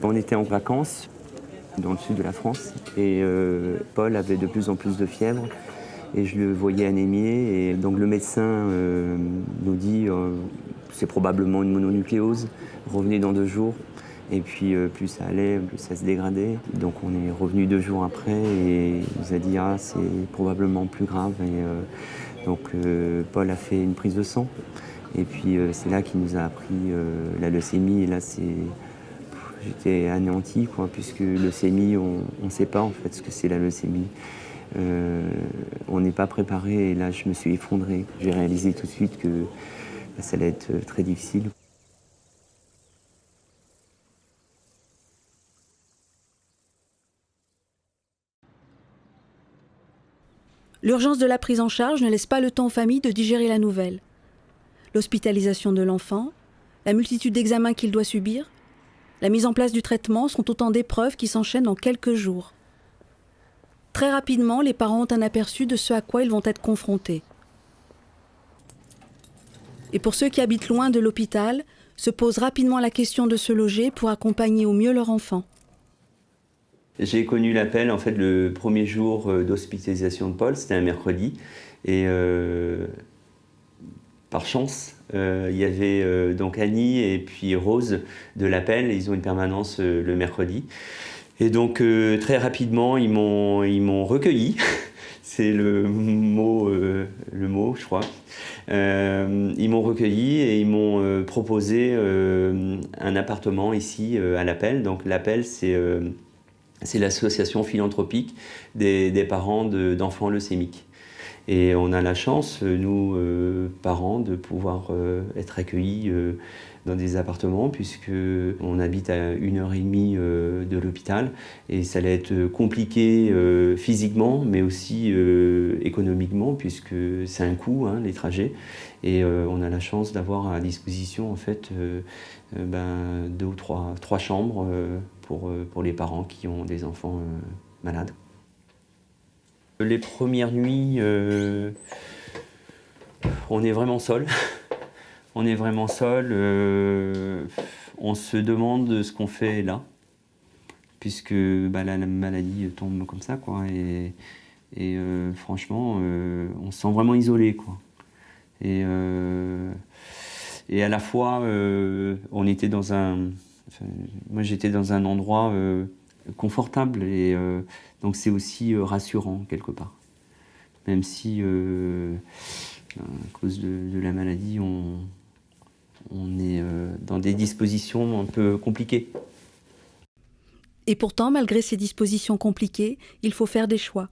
On était en vacances dans le sud de la France et Paul avait de plus en plus de fièvre et je le voyais anémier et donc le médecin nous dit c'est probablement une mononucléose, revenez dans 2 jours. Et puis plus ça allait, plus ça se dégradait. Donc on est revenu 2 jours après et il nous a dit ah c'est probablement plus grave. Et donc Paul a fait une prise de sang. Et puis c'est là qu'il nous a appris la leucémie. Et là j'étais anéanti quoi, puisque leucémie on ne sait pas en fait ce que c'est la leucémie. On n'est pas préparé et là je me suis effondré. J'ai réalisé tout de suite que ça allait être très difficile. L'urgence de la prise en charge ne laisse pas le temps aux familles de digérer la nouvelle. L'hospitalisation de l'enfant, la multitude d'examens qu'il doit subir, la mise en place du traitement sont autant d'épreuves qui s'enchaînent en quelques jours. Très rapidement, les parents ont un aperçu de ce à quoi ils vont être confrontés. Et pour ceux qui habitent loin de l'hôpital, se pose rapidement la question de se loger pour accompagner au mieux leur enfant. J'ai connu l'appel en fait le premier jour d'hospitalisation de Paul, c'était un mercredi. Et par chance, il y avait donc Annie et puis Rose de l'appel, ils ont une permanence le mercredi. Et donc très rapidement, ils m'ont recueilli, c'est le mot je crois. Ils m'ont recueilli et ils m'ont proposé un appartement ici à l'appel. Donc l'appel c'est l'association philanthropique des parents d'enfants leucémiques. Et on a la chance, nous, parents, de pouvoir être accueillis dans des appartements, puisqu'on habite à 1h30 de l'hôpital. Et ça allait être compliqué physiquement, mais aussi économiquement, puisque c'est un coût, hein, les trajets. Et on a la chance d'avoir à disposition, en fait, 2 ou 3 chambres pour les parents qui ont des enfants malades. Les premières nuits, on est vraiment seul. On est vraiment seul. On se demande ce qu'on fait là, puisque la maladie tombe comme ça, quoi. Et franchement, on se sent vraiment isolé, quoi. Et à la fois, on était dans moi j'étais dans un endroit confortable et donc c'est aussi rassurant quelque part. Même si à cause de la maladie, on est dans des dispositions un peu compliquées. Et pourtant, malgré ces dispositions compliquées, il faut faire des choix.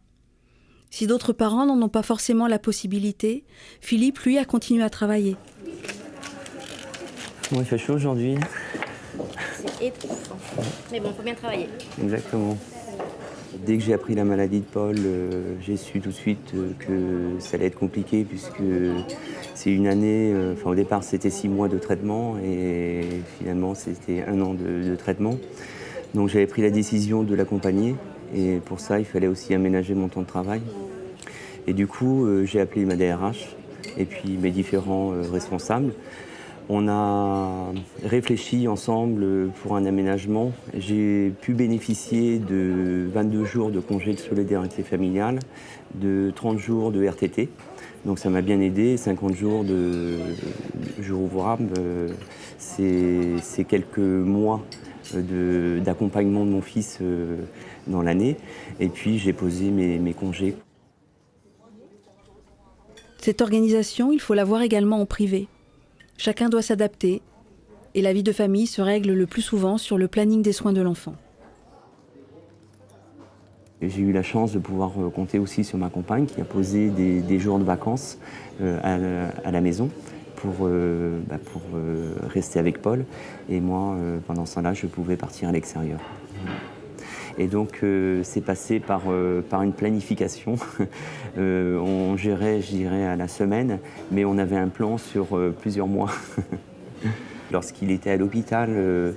Si d'autres parents n'en ont pas forcément la possibilité, Philippe, lui, a continué à travailler. Bon, il fait chaud aujourd'hui. C'est étouffant. Mais bon, il faut bien travailler. Exactement. Dès que j'ai appris la maladie de Paul, j'ai su tout de suite que ça allait être compliqué puisque c'est une année, au départ c'était 6 mois de traitement et finalement c'était 1 an de traitement. Donc j'avais pris la décision de l'accompagner et pour ça il fallait aussi aménager mon temps de travail. Et du coup j'ai appelé ma DRH et puis mes différents responsables. On a réfléchi ensemble pour un aménagement. J'ai pu bénéficier de 22 jours de congé de solidarité familiale, de 30 jours de RTT. Donc ça m'a bien aidé. 50 jours de jours ouvrables, c'est quelques mois d'accompagnement de mon fils dans l'année. Et puis j'ai posé mes congés. Cette organisation, il faut la voir également en privé. Chacun doit s'adapter et la vie de famille se règle le plus souvent sur le planning des soins de l'enfant. J'ai eu la chance de pouvoir compter aussi sur ma compagne qui a posé des jours de vacances à la maison pour rester avec Paul. Et moi, pendant ce temps-là, je pouvais partir à l'extérieur. Et donc, c'est passé par une planification. On gérait, je dirais, à la semaine, mais on avait un plan sur plusieurs mois. Lorsqu'il était à l'hôpital,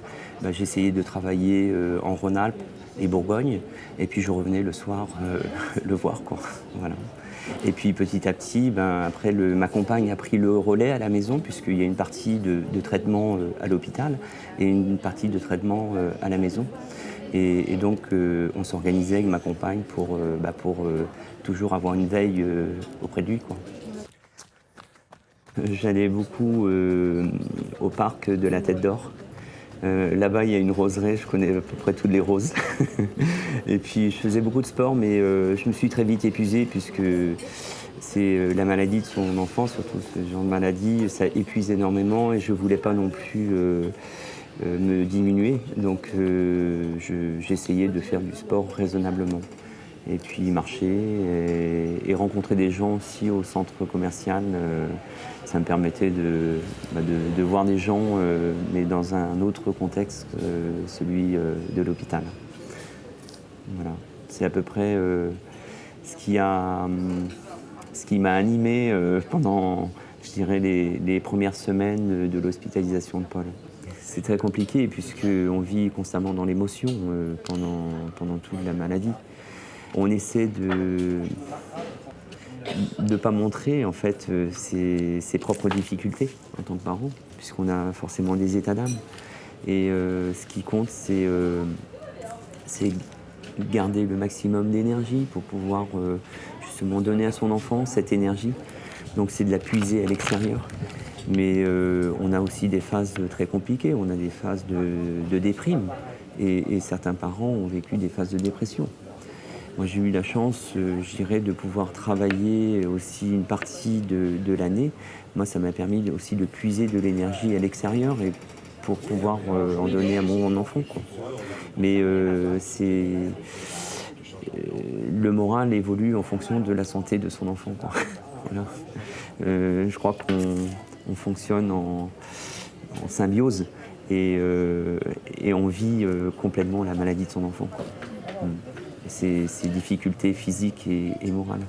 j'essayais de travailler en Rhône-Alpes et Bourgogne, et puis je revenais le soir le voir, quoi. Voilà. Et puis petit à petit, après, ma compagne a pris le relais à la maison, puisqu'il y a une partie de traitement à l'hôpital et une partie de traitement à la maison. Et donc, on s'organisait avec ma compagne pour toujours avoir une veille auprès de lui, quoi. J'allais beaucoup au parc de la Tête d'Or. Là-bas, il y a une roseraie, je connais à peu près toutes les roses. Et puis, je faisais beaucoup de sport, mais je me suis très vite épuisé, puisque c'est la maladie de son enfant, surtout ce genre de maladie, ça épuise énormément et je ne voulais pas non plus me diminuer. Donc, j'essayais de faire du sport raisonnablement. Et puis marcher et rencontrer des gens aussi au centre commercial, ça me permettait de voir des gens, mais dans un autre contexte que celui de l'hôpital. Voilà. C'est à peu près ce qui m'a animé pendant, je dirais, les premières semaines de l'hospitalisation de Paul. C'est très compliqué puisqu'on vit constamment dans l'émotion pendant toute la maladie. On essaie de ne pas montrer en fait ses propres difficultés en tant que parent, puisqu'on a forcément des états d'âme. Et ce qui compte, c'est garder le maximum d'énergie pour pouvoir justement donner à son enfant cette énergie. Donc c'est de la puiser à l'extérieur. Mais on a aussi des phases très compliquées, on a des phases de déprime. Et certains parents ont vécu des phases de dépression. Moi, j'ai eu la chance, je dirais, de pouvoir travailler aussi une partie de l'année. Moi, ça m'a permis aussi de puiser de l'énergie à l'extérieur et pour pouvoir en donner à mon enfant, quoi. Mais le moral évolue en fonction de la santé de son enfant, quoi. Voilà. Je crois qu'on fonctionne en symbiose et on vit complètement la maladie de son enfant. Ses difficultés physiques et morales.